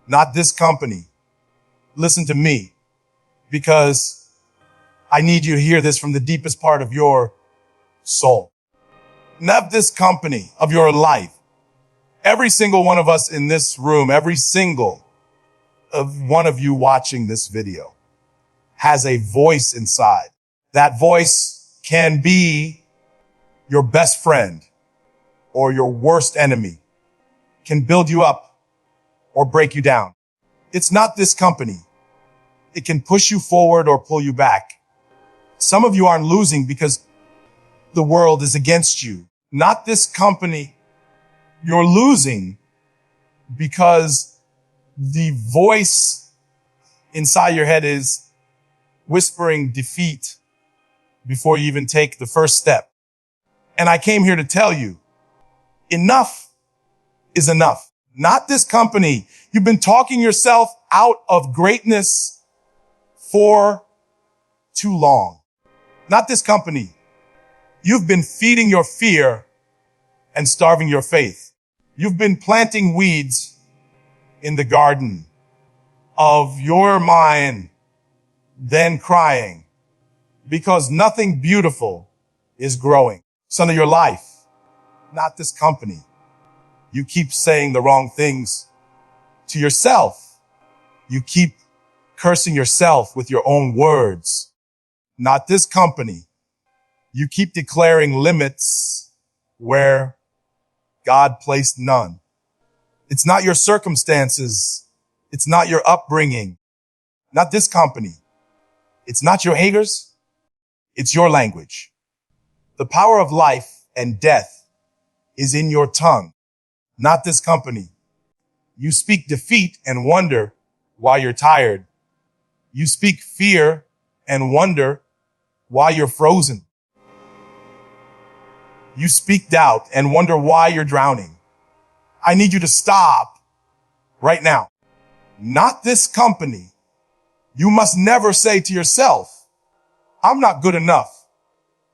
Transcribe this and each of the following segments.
not this company. Listen to me, because I need you to hear this from the deepest part of your soul. Not this company of your life. Every single one of us in this room, every single one of you watching this video has a voice inside. That voice can be your best friend or your worst enemy, can build you up or break you down. It's not this company. It can push you forward or pull you back. Some of you aren't losing because the world is against you. Not this company. You're losing because the voice inside your head is whispering defeat before you even take the first step. And I came here to tell you, enough is enough. Not this company. You've been talking yourself out of greatness for too long. Not this company. You've been feeding your fear and starving your faith. You've been planting weeds in the garden of your mind, then crying because nothing beautiful is growing. Son of your life, not this company. You keep saying the wrong things to yourself. You keep cursing yourself with your own words. Not this company. You keep declaring limits where God placed none. It's not your circumstances. It's not your upbringing. Not this company. It's not your haters. It's your language. The power of life and death is in your tongue. Not this company. You speak defeat and wonder why you're tired. You speak fear and wonder why you're frozen. You speak doubt and wonder why you're drowning. I need you to stop right now. Not this company. You must never say to yourself, I'm not good enough.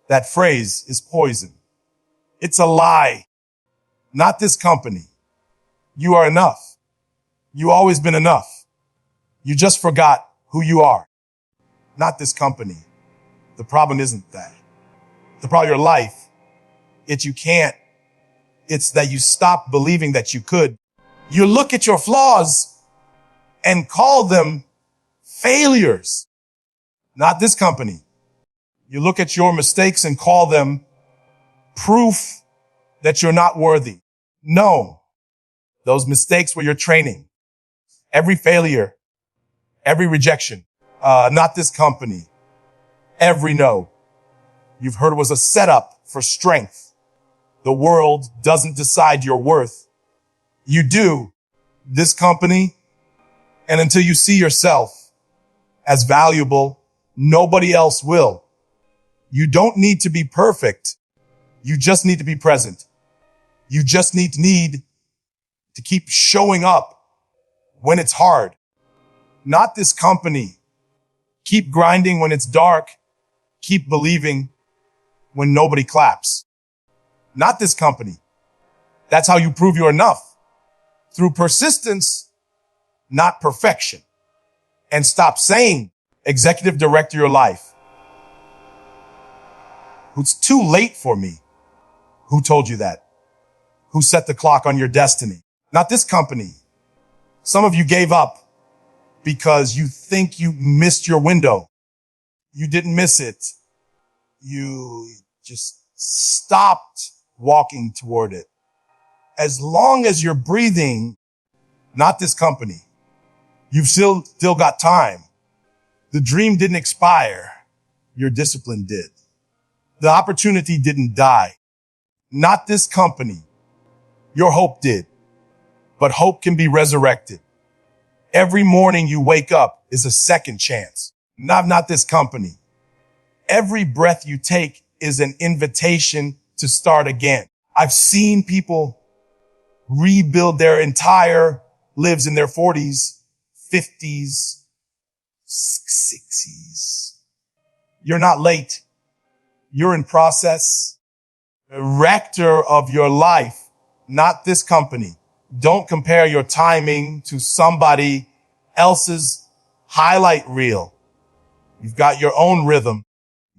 That phrase is poison. It's a lie. Not this company. You are enough. You always been enough. You just forgot who you are. Not this company. The problem isn't that. The problem of your life. It's you can't. It's that you stop believing that you could. You look at your flaws and call them failures. Not this company. You look at your mistakes and call them proof that you're not worthy. No, those mistakes were your training. Every failure, every rejection, not this company. Every no you've heard was a setup for strength. The world doesn't decide your worth. You do. This company. And until you see yourself as valuable, nobody else will. You don't need to be perfect. You just need to be present. You just need to keep showing up when it's hard. Not this company. Keep grinding when it's dark. Keep believing when nobody claps. Not this company. That's how you prove you're enough. Through persistence, not perfection. And stop saying, executive director your life. It's too late for me. Who told you that? Who set the clock on your destiny? Not this company. Some of you gave up because you think you missed your window. You didn't miss it. You just stopped walking toward it. As long as you're breathing, not this company. You've still got time. The dream didn't expire. Your discipline did. The opportunity didn't die. Not this company. Your hope did. But hope can be resurrected. Every morning you wake up is a second chance. Not this company. Every breath you take is an invitation to start again. I've seen people rebuild their entire lives in their 40s, 50s, 60s. You're not late. You're in process. The rector of your life, not this company. Don't compare your timing to somebody else's highlight reel. You've got your own rhythm.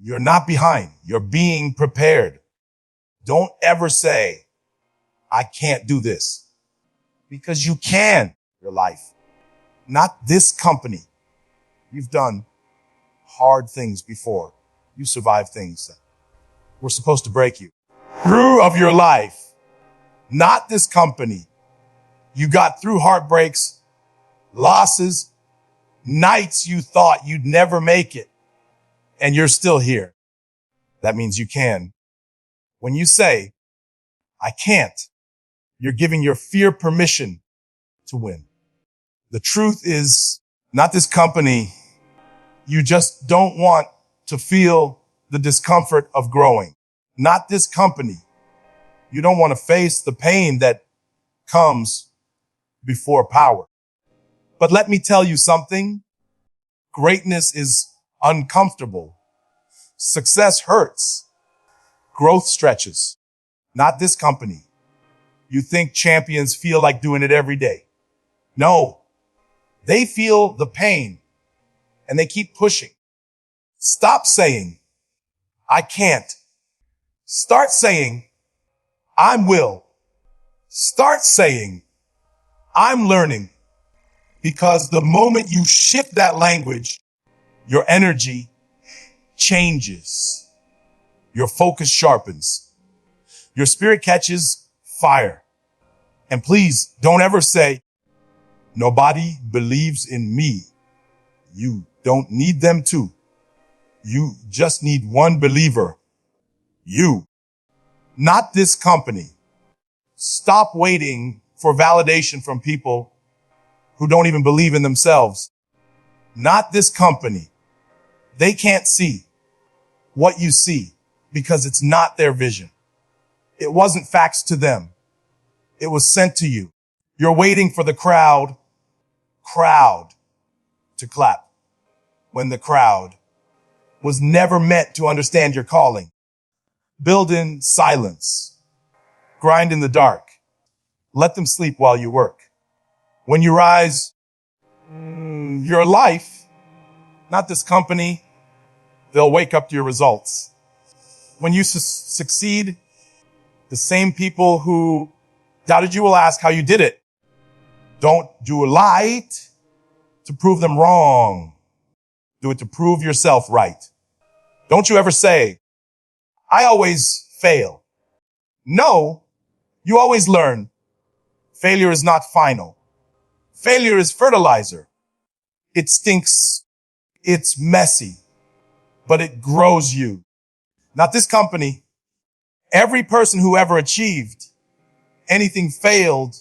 You're not behind. You're being prepared. Don't ever say, I can't do this, because you can. Your life, not this company. You've done hard things before. You survived things that were supposed to break you. Through of your life, not this company. You got through heartbreaks, losses, nights you thought you'd never make it, and you're still here. That means you can. When you say, I can't, you're giving your fear permission to win. The truth is, not this company. You just don't want to feel the discomfort of growing. Not this company. You don't want to face the pain that comes before power. But let me tell you something. Greatness is uncomfortable. Success hurts. Growth stretches. Not this company. You think champions feel like doing it every day. No, they feel the pain and they keep pushing. Stop saying, I can't. Start saying, I'm will. Start saying, I'm learning. Because the moment you shift that language, your energy changes. Your focus sharpens. Your spirit catches fire. And please don't ever say, nobody believes in me. You don't need them to. You just need one believer. You. Not this company. Stop waiting for validation from people who don't even believe in themselves. Not this company. They can't see what you see because it's not their vision. It wasn't faxed to them. It was sent to you. You're waiting for the crowd to clap when the crowd was never meant to understand your calling. Build in silence. Grind in the dark. Let them sleep while you work. When you rise, your life, not this company, they'll wake up to your results. When you succeed, the same people who doubted you will ask how you did it. Don't do a lie to prove them wrong. Do it to prove yourself right. Don't you ever say, I always fail. No, you always learn. Failure is not final. Failure is fertilizer. It stinks. It's messy, but it grows you. Not this company. Every person who ever achieved anything failed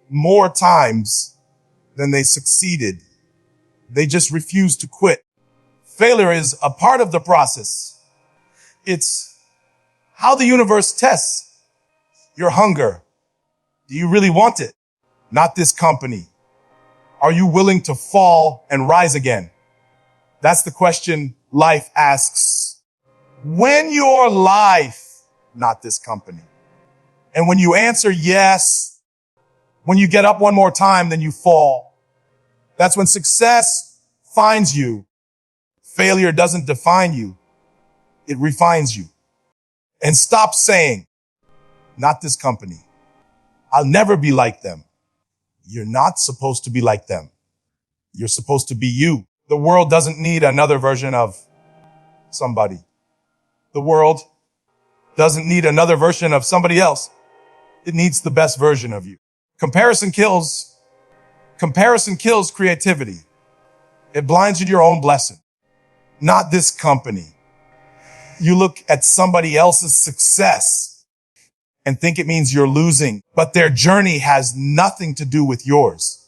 more times than they succeeded. They just refused to quit. Failure is a part of the process. It's how the universe tests your hunger. Do you really want it? Not this company. Are you willing to fall and rise again? That's the question life asks. When your life, not this company. And when you answer yes, when you get up one more time, then you fall. That's when success finds you. Failure doesn't define you. It refines you. And stop saying, not this company. I'll never be like them. You're not supposed to be like them. You're supposed to be you. The world doesn't need another version of somebody. The world doesn't need another version of somebody else. It needs the best version of you. Comparison kills creativity. It blinds you to your own blessing. Not this company. You look at somebody else's success and think it means you're losing, but their journey has nothing to do with yours.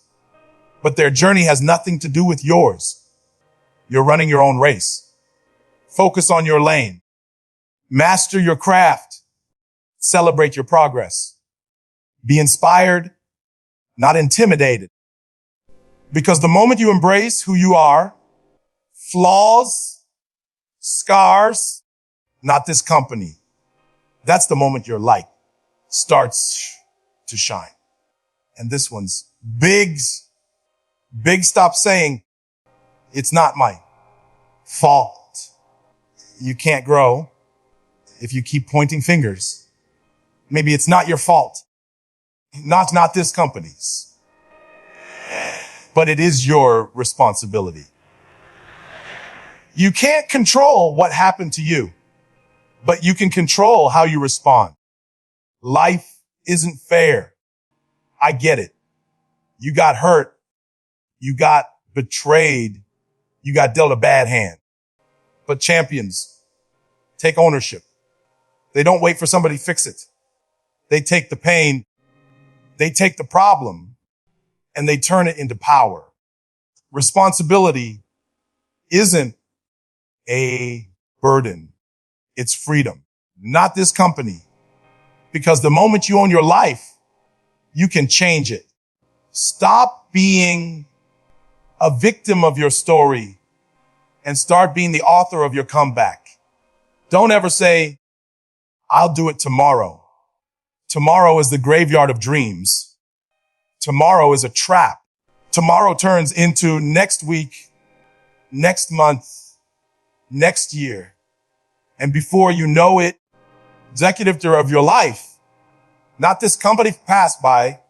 You're running your own race. Focus on your lane. Master your craft. Celebrate your progress. Be inspired, not intimidated. Because the moment you embrace who you are, flaws, scars, not this company, that's the moment your light starts to shine. And this one's big. Big, stop saying it's not my fault. You can't grow if you keep pointing fingers. Maybe it's not your fault. Not this company's, but it is your responsibility. You can't control what happened to you, but you can control how you respond. Life isn't fair. I get it. You got hurt. You got betrayed. You got dealt a bad hand. But champions take ownership. They don't wait for somebody to fix it. They take the pain, they take the problem, and they turn it into power. Responsibility isn't a burden. It's freedom. Not this company. Because the moment you own your life, you can change it. Stop being a victim of your story and start being the author of your comeback. Don't ever say, I'll do it tomorrow. Tomorrow is the graveyard of dreams. Tomorrow is a trap. Tomorrow turns into next week, next month, next year. And before you know it, executive of your life, not this company, passed by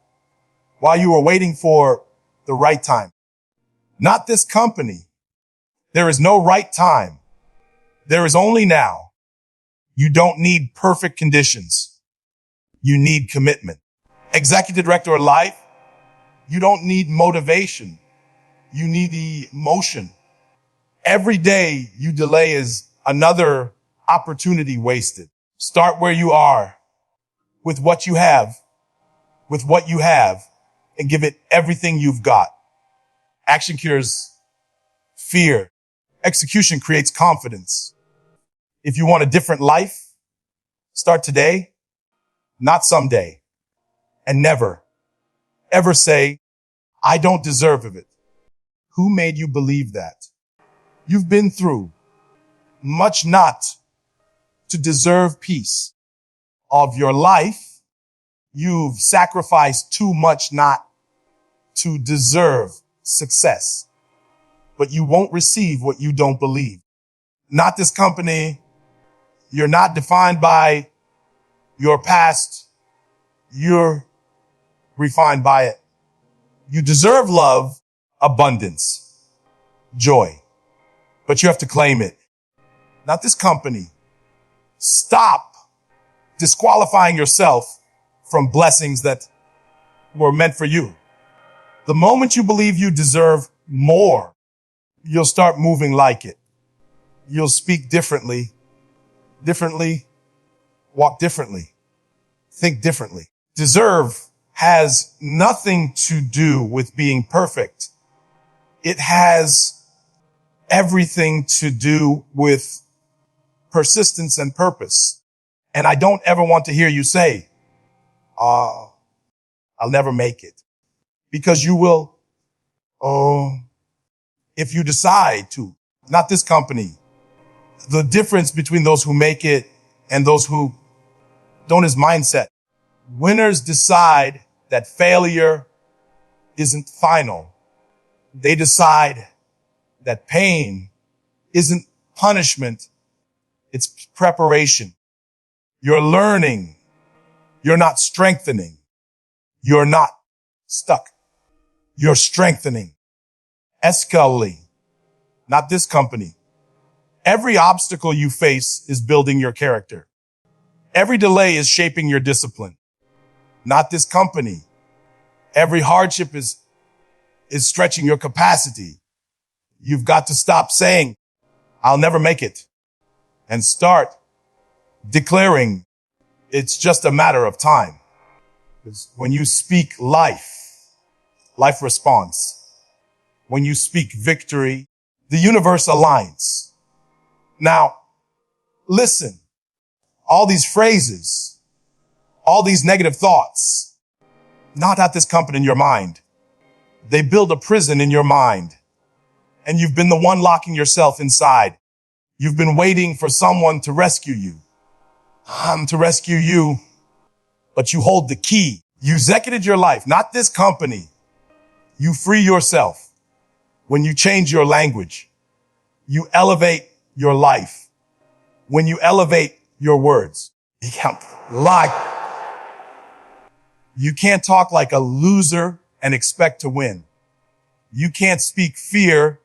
while you were waiting for the right time. Not this company. There is no right time. There is only now. You don't need perfect conditions. You need commitment. Executive director of life, you don't need motivation. You need the emotion. Every day you delay is another opportunity wasted. Start where you are with what you have, and give it everything you've got. Action cures fear. Execution creates confidence. If you want a different life, start today, not someday, and never, ever say, I don't deserve of it. Who made you believe that? You've been through much not to deserve peace of your life. You've sacrificed too much not to deserve success, but you won't receive what you don't believe. Not this company. You're not defined by your past. You're refined by it. You deserve love, abundance, joy, but you have to claim it. Not this company. Stop disqualifying yourself from blessings that were meant for you. The moment you believe you deserve more, you'll start moving like it. You'll speak differently, walk differently, think differently. Deserve has nothing to do with being perfect. It has everything to do with persistence and purpose. And I don't ever want to hear you say, I'll never make it. Because you will, if you decide to. Not this company. The difference between those who make it and those who don't is mindset. Winners decide that failure isn't final. They decide that pain isn't punishment. It's preparation. You're learning. You're not strengthening. You're not stuck. You're strengthening. Escalate. Not this company. Every obstacle you face is building your character. Every delay is shaping your discipline. Not this company. Every hardship is stretching your capacity. You've got to stop saying, I'll never make it, and start declaring it's just a matter of time. Because when you speak life, life responds. When you speak victory, the universe aligns. Now, listen, all these phrases, all these negative thoughts, not at this company in your mind. They build a prison in your mind. And you've been the one locking yourself inside. You've been waiting for someone to rescue you. But you hold the key. You executed your life, not this company. You free yourself when you change your language. You elevate your life when you elevate your words. You can't lie. You can't talk like a loser and expect to win. You can't speak fear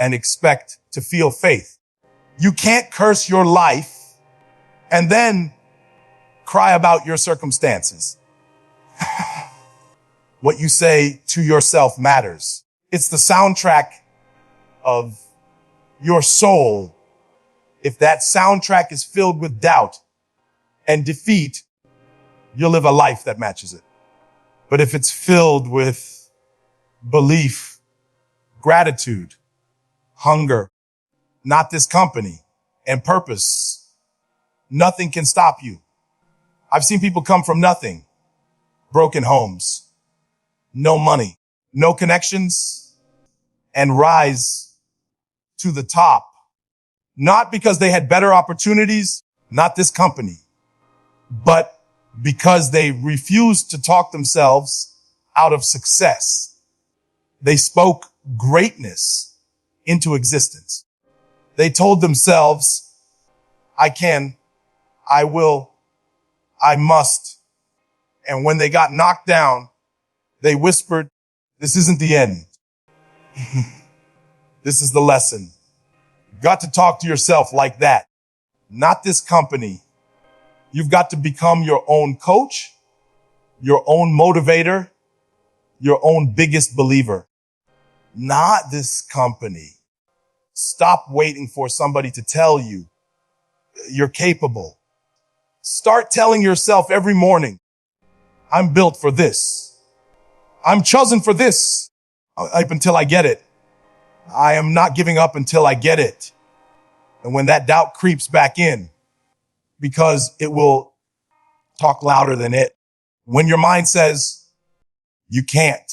and expect to feel faith. You can't curse your life and then cry about your circumstances. What you say to yourself matters. It's the soundtrack of your soul. If that soundtrack is filled with doubt and defeat, you'll live a life that matches it. But if it's filled with belief, gratitude, hunger, not this company, and purpose, nothing can stop you. I've seen people come from nothing, broken homes, no money, no connections, and rise to the top. Not because they had better opportunities, not this company, but because they refused to talk themselves out of success. They spoke greatness into existence. They told themselves, I can, I will, I must. And when they got knocked down, they whispered, this isn't the end. This is the lesson. You've got to talk to yourself like that, not this company. You've got to become your own coach, your own motivator, your own biggest believer, not this company. Stop waiting for somebody to tell you you're capable. Start telling yourself every morning, I'm built for this. I'm chosen for this up until I get it. I am not giving up until I get it. And when that doubt creeps back in, because it will talk louder than it. When your mind says, you can't,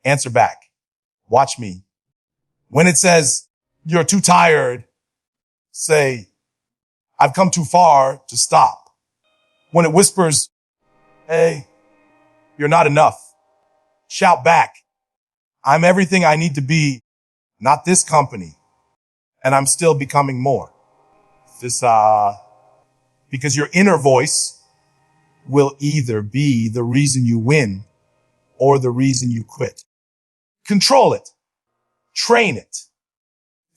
answer back. Watch me. When it says, you're too tired, say, I've come too far to stop. When it whispers, hey, you're not enough, shout back. I'm everything I need to be, not this company. And I'm still becoming more. Because your inner voice will either be the reason you win or the reason you quit. Control it, train it,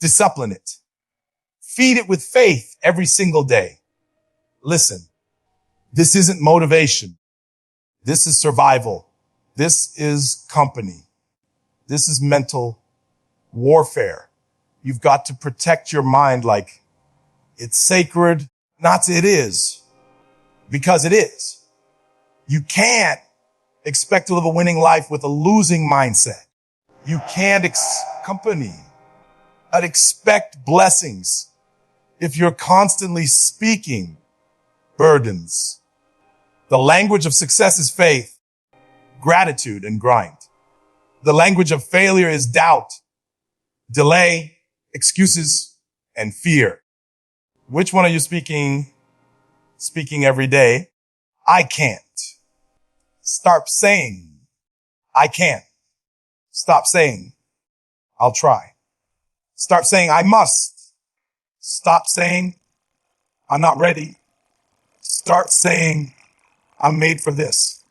discipline it, feed it with faith every single day. Listen, this isn't motivation. This is survival. This is company. This is mental warfare. You've got to protect your mind like it's sacred. Not it is, because it is. You can't expect to live a winning life with a losing mindset. You can't expect blessings if you're constantly speaking burdens. The language of success is faith, gratitude, and grind. The language of failure is doubt, delay, excuses, and fear. Which one are you speaking every day? I can't. Start saying, I can't. Stop saying, I'll try. Start saying, I must. Stop saying, I'm not ready. Start saying, I'm made for this.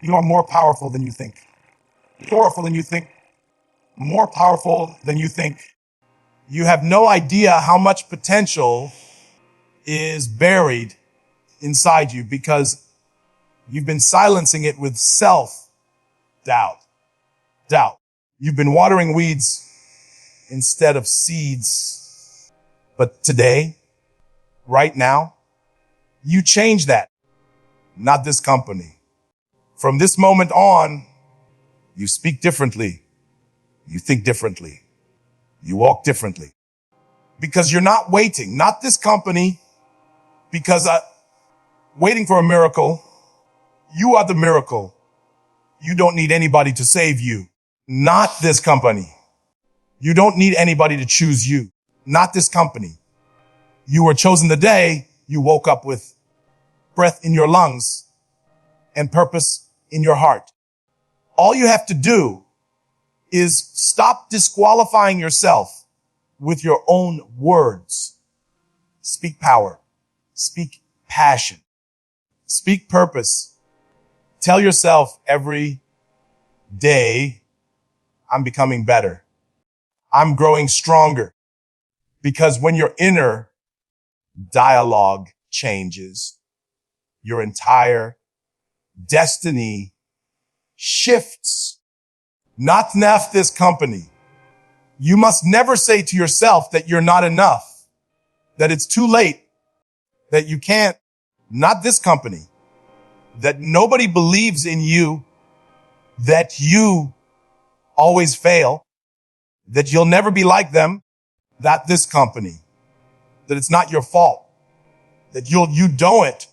You are more powerful than you think. Powerful than you think. More powerful than you think. You have no idea how much potential is buried inside you because you've been silencing it with self-doubt. Doubt. You've been watering weeds instead of seeds. But today, right now, you change that. Not this company. From this moment on, you speak differently. You think differently. You walk differently. Because you're not waiting, not this company, because waiting for a miracle. You are the miracle. You don't need anybody to save you. Not this company. You don't need anybody to choose you. Not this company. You were chosen the day you woke up with breath in your lungs and purpose in your heart. All you have to do is stop disqualifying yourself with your own words. Speak power. Speak passion. Speak purpose. Tell yourself every day, I'm becoming better. I'm growing stronger. Because when your inner dialogue changes, your entire destiny shifts. Not enough this company. You must never say to yourself that you're not enough, that it's too late, that you can't, not this company, that nobody believes in you, that you always fail, that you'll never be like them, not this company, that it's not your fault, that you don't it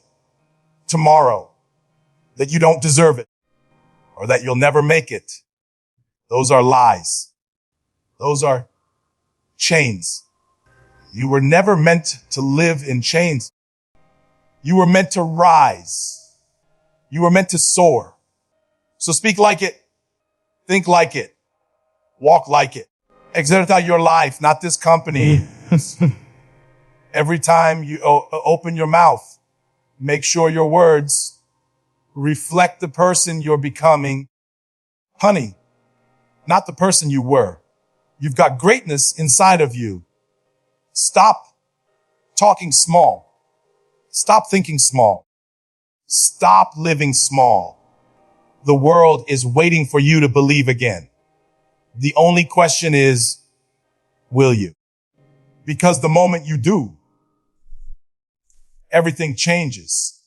tomorrow, that you don't deserve it, or that you'll never make it. Those are lies. Those are chains. You were never meant to live in chains. You were meant to rise. You were meant to soar. So speak like it. Think like it. Walk like it. Exercita your life, not this company. Every time you open your mouth, make sure your words reflect the person you're becoming. Honey, not the person you were. You've got greatness inside of you. Stop talking small. Stop thinking small. Stop living small. The world is waiting for you to believe again. The only question is, will you? Because the moment you do, everything changes.